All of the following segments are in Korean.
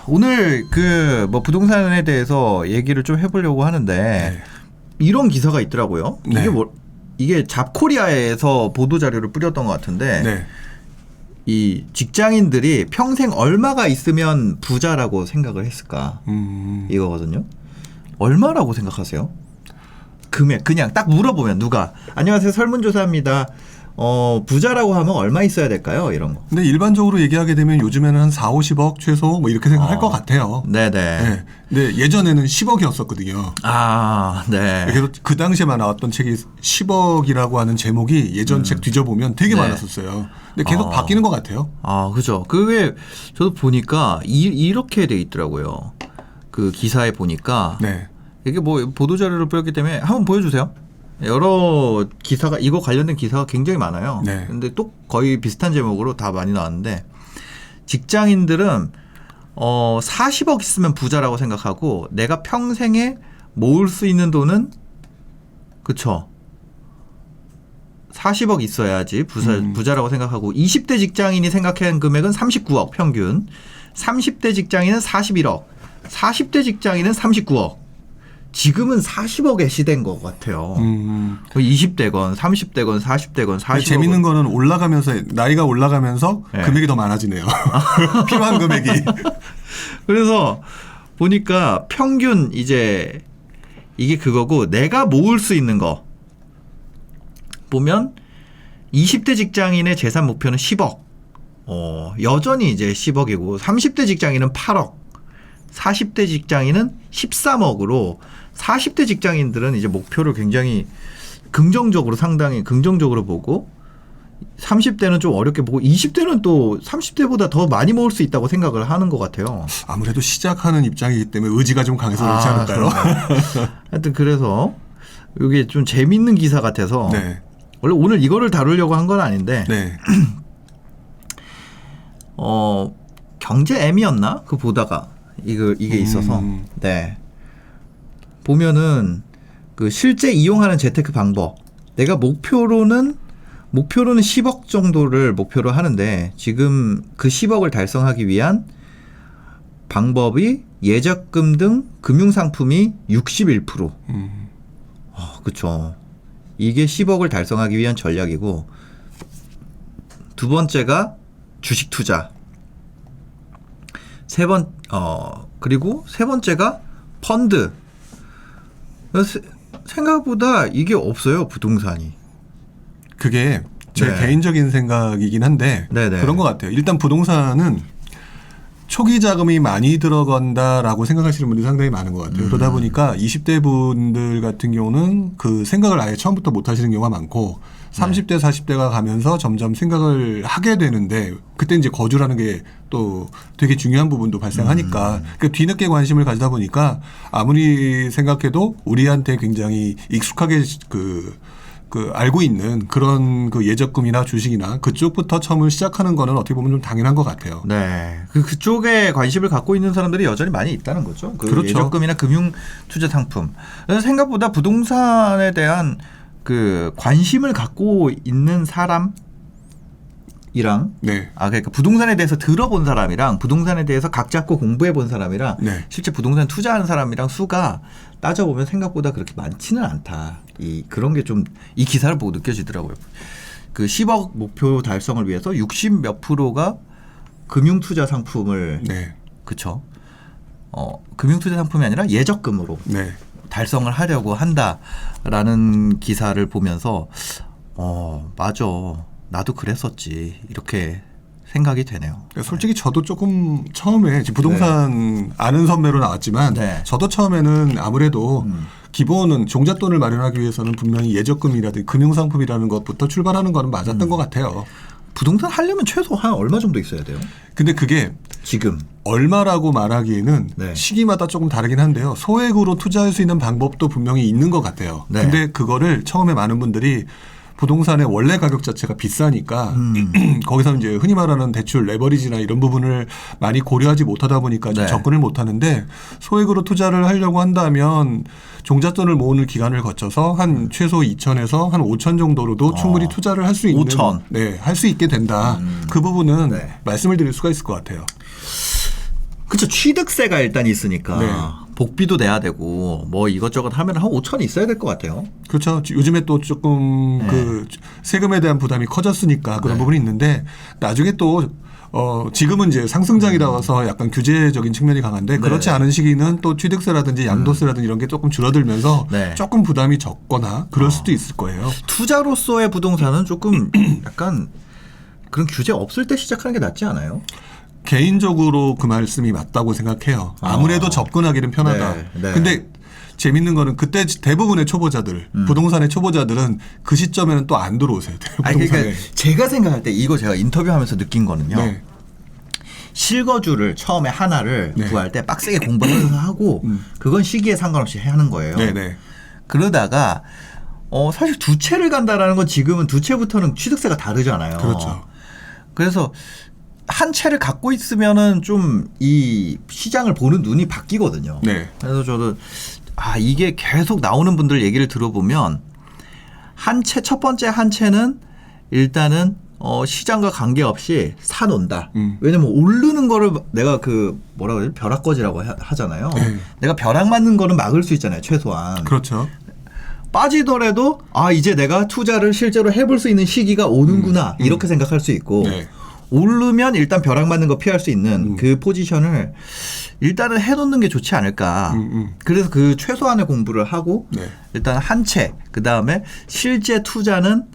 오늘 그 뭐 부동산에 대해서 얘기를 좀 해보려고 하는데 네. 이런 기사가 있더라고요. 네. 이게 잡코리아에서 보도 자료를 뿌렸던 것 같은데 네. 이 직장인들이 평생 얼마가 있으면 부자라고 생각을 했을까 이거거든요. 얼마라고 생각하세요? 금액 그냥 딱 물어보면 누가 안녕하세요 설문조사입니다. 부자라고 하면 얼마 있어야 될까요? 이런 거. 근데 일반적으로 얘기하게 되면 요즘에는 한 4, 50억 최소 뭐 이렇게 생각할 것 같아요. 네네. 네. 근데 예전에는 10억이었었거든요. 아, 네. 그래서 그 당시에만 나왔던 책이 10억이라고 하는 제목이 예전 책 뒤져보면 되게 네. 많았었어요. 근데 계속 바뀌는 것 같아요. 아, 그죠. 그게 저도 보니까 이렇게 돼 있더라고요. 그 기사에 보니까 네. 이게 뭐 보도자료를 뿌렸기 때문에 한번 보여주세요. 여러 기사가 이거 관련된 기사가 굉장히 많아요. 네. 근데 또 거의 비슷한 제목으로 다 많이 나왔는데 직장인들은 40억 있으면 부자라고 생각하고 내가 평생에 모을 수 있는 돈은 그쵸 40억 있어야지 부자라고 생각하고 20대 직장인이 생각한 금액은 39억 평균 30대 직장인은 41억 40대 직장인은 39억 지금은 40억의 시대인 것 같아요. 20대건 30대건 40대건 40억. 재밌는 거는 올라가면서 나이가 올라가면서 네. 금액이 더 많아지네요. 필요한 금액이. 그래서 보니까 평균 이제 이게 그거고 내가 모을 수 있는 거 보면 20대 직장인의 재산 목표는 10억. 여전히 이제 10억이고 30대 직장인은 8억. 40대 직장인은 13억으로 40대 직장인들은 이제 목표를 굉장히 긍정적으로 상당히 긍정적으로 보고 30대는 좀 어렵게 보고 20대는 또 30대보다 더 많이 모을 수 있다고 생각을 하는 것 같아요. 아무래도 시작하는 입장이기 때문에 의지가 좀 강해서 그렇지 않을까요? 하여튼 그래서 이게 좀 재밌는 기사 같아서 네. 원래 오늘 이거를 다루려고 한 건 아닌데 네. 경제 M이었나? 그 보다가 이게 있어서 네 보면은 그 실제 이용하는 재테크 방법 내가 목표로는 10억 정도를 목표로 하는데 지금 그 10억을 달성하기 위한 방법이 예적금 등 금융상품이 61%. 그렇죠. 이게 10억을 달성하기 위한 전략이고 두 번째가 주식 투자. 그리고 세 번째가 펀드. 생각보다 이게 없어요, 부동산이. 그게 제 네. 개인적인 생각이긴 한데 네네. 그런 것 같아요. 일단 부동산은 초기 자금이 많이 들어간다라고 생각하시는 분들이 상당히 많은 것 같아요. 그러다 보니까 20대 분들 같은 경우는 그 생각을 아예 처음부터 못 하시는 경우가 많고 30대, 40대가 가면서 점점 생각을 하게 되는데 그때 이제 거주라는 게 또 되게 중요한 부분도 발생하니까 그 뒤늦게 관심을 가지다 보니까 아무리 생각해도 우리한테 굉장히 익숙하게 그 알고 있는 그런 그 예적금이나 주식이나 그쪽부터 처음을 시작하는 거는 어떻게 보면 좀 당연한 것 같아요. 네. 그쪽에 관심을 갖고 있는 사람들이 여전히 많이 있다는 거죠. 그렇죠. 예적금이나 금융 투자 상품. 그래서 생각보다 부동산에 대한 그 관심을 갖고 있는 사람이랑 네. 그러니까 부동산에 대해서 들어본 사람이랑 부동산에 대해서 각 잡고 공부해 본 사람이랑 네. 실제 부동산 투자하는 사람이랑 수가 따져보면 생각보다 그렇게 많지는 않다. 그런 게 좀 이 기사를 보고 느껴지더라고요. 그 10억 목표 달성을 위해서 60 몇 프로가 금융 투자 상품을 네. 그쵸? 금융 투자 상품이 아니라 예적금으로 네. 달성을 하려고 한다라는 기사를 보면서 맞아. 나도 그랬었지. 이렇게 생각이 되네요. 솔직히 저도 조금 처음에 지금 부동산 아는 선배로 나왔지만 네. 저도 처음에는 아무래도 기본은 종잣돈을 마련하기 위해서는 분명히 예적금이라든지 금융상품이라는 것부터 출발하는 거는 맞았던 것 같아요. 부동산 하려면 최소 한 얼마 정도 있어야 돼요? 근데 그게 지금. 얼마라고 말하기에는 네. 시기마다 조금 다르긴 한데요. 소액으로 투자할 수 있는 방법도 분명히 있는 것 같아요. 네. 근데 그거를 처음에 많은 분들이 부동산의 원래 가격 자체가 비싸니까 거기서 이제 흔히 말하는 대출 레버리지나 이런 부분을 많이 고려하지 못하다 보니까 좀 네. 접근을 못하는데 소액으로 투자를 하려고 한다면 종잣돈을 모으는 기간을 거쳐서 한 최소 2천에서 한 5천 정도로도 충분히 투자를 할 수 있는 5천. 네, 할 수 있게 된다. 그 부분은 네. 말씀을 드릴 수가 있을 것 같아요. 그쵸. 취득세가 일단 있으니까 네. 복비도 내야 되고 뭐 이것저것 하면 한 5천이 있어야 될 것 같아요. 그렇죠. 요즘에 또 조금 네. 그 세금에 대한 부담이 커졌으니까 그런 네. 부분이 있는데 나중에 또 지금은 이제 상승장이라서 약간 규제적인 측면이 강한데 그렇지 네. 않은 시기는 또 취득세라든지 양도세라든지 이런 게 조금 줄어들면서 네. 조금 부담이 적거나 그럴 수도 있을 거예요. 투자로서의 부동산은 조금 약간 그런 규제 없을 때 시작하는 게 낫지 않아요? 개인적으로 그 말씀이 맞다고 생각해요. 아무래도 접근하기는 편하다. 네, 네. 근데 재밌는 거는 그때 대부분의 초보자들, 부동산의 초보자들은 그 시점에는 또 안 들어오세요. 아니, 부동산에. 그러니까 제가 생각할 때 이거 제가 인터뷰하면서 느낀 거는요. 네. 실거주를 처음에 하나를 네. 구할 때 빡세게 공부하면서 하고 그건 시기에 상관없이 하는 거예요. 네네. 그러다가 사실 두 채를 간다라는 건 지금은 두 채부터는 취득세가 다르잖아요. 그렇죠. 그래서 한 채를 갖고 있으면은 좀 이 시장을 보는 눈이 바뀌거든요. 네. 그래서 저도 이게 계속 나오는 분들 얘기를 들어보면 첫 번째 한 채는 일단은 시장과 관계없이 사놓는다. 왜냐면 오르는 거를 내가 뭐라 그러지? 벼락거지라고 하잖아요. 네. 내가 벼락 맞는 거는 막을 수 있잖아요. 최소한. 그렇죠. 빠지더라도 이제 내가 투자를 실제로 해볼 수 있는 시기가 오는구나. 이렇게 생각할 수 있고 네. 오르면 일단 벼락 맞는 거 피할 수 있는 그 포지션을 일단은 해놓는 게 좋지 않을까. 그래서 그 최소한의 공부를 하고 네. 일단 한 채, 그 다음에 실제 투자는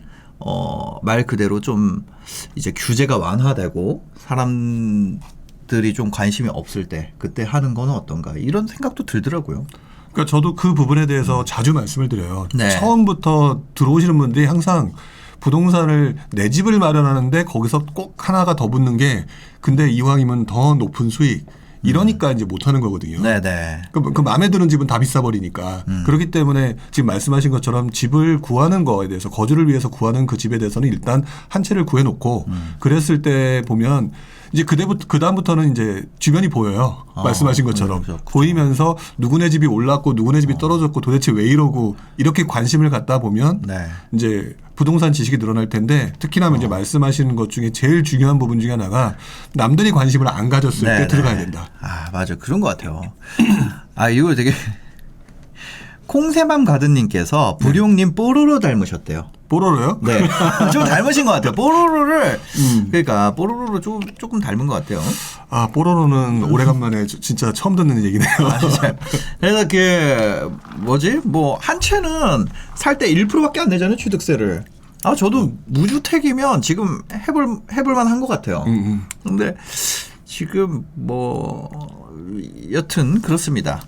말 그대로 좀 이제 규제가 완화되고 사람들이 좀 관심이 없을 때 그때 하는 거는 어떤가 이런 생각도 들더라고요. 그러니까 저도 그 부분에 대해서 자주 말씀을 드려요. 네. 처음부터 들어오시는 분들이 항상 부동산을 내 집을 마련하는데 거기서 꼭 하나가 더 붙는 게 근데 이왕이면 더 높은 수익 이러니까 이제 못하는 거거든요. 네네. 그 마음에 드는 집은 다 비싸 버리니까 그렇기 때문에 지금 말씀하신 것처럼 집을 구하는 거에 대해서 거주를 위해서 구하는 그 집에 대해서는 일단 한 채를 구해놓고 그랬을 때 보면 이제 그 다음부터는 이제 주변이 보여요. 말씀하신 것처럼 그렇죠. 보이면서 누구네 집이 올랐고 누구네 집이 떨어졌고 도대체 왜 이러고 이렇게 관심을 갖다 보면 네. 이제 부동산 지식이 늘어날 텐데 특히나 이제 말씀하시는 것 중에 제일 중요한 부분 중에 하나가 남들이 관심을 안 가졌을 때 네네. 들어가야 된다. 맞아. 그런 것 같아요. 이거 되게 콩새맘 가든님께서 부룡님 뽀로로 닮으셨대요. 뽀로로요? 네. 좀 닮으신 것 같아요. 뽀로로를 그러니까 뽀로로를 조금 닮은 것 같아요. 뽀로로는 오래간만에 진짜 처음 듣는 얘기네요. 진짜. 그래서 한 채는 살 때 1%밖에 안 내잖아요, 취득세를. 저도 무주택이면 지금 해볼 만한 것 같아요. 근데 지금 여튼 그렇습니다.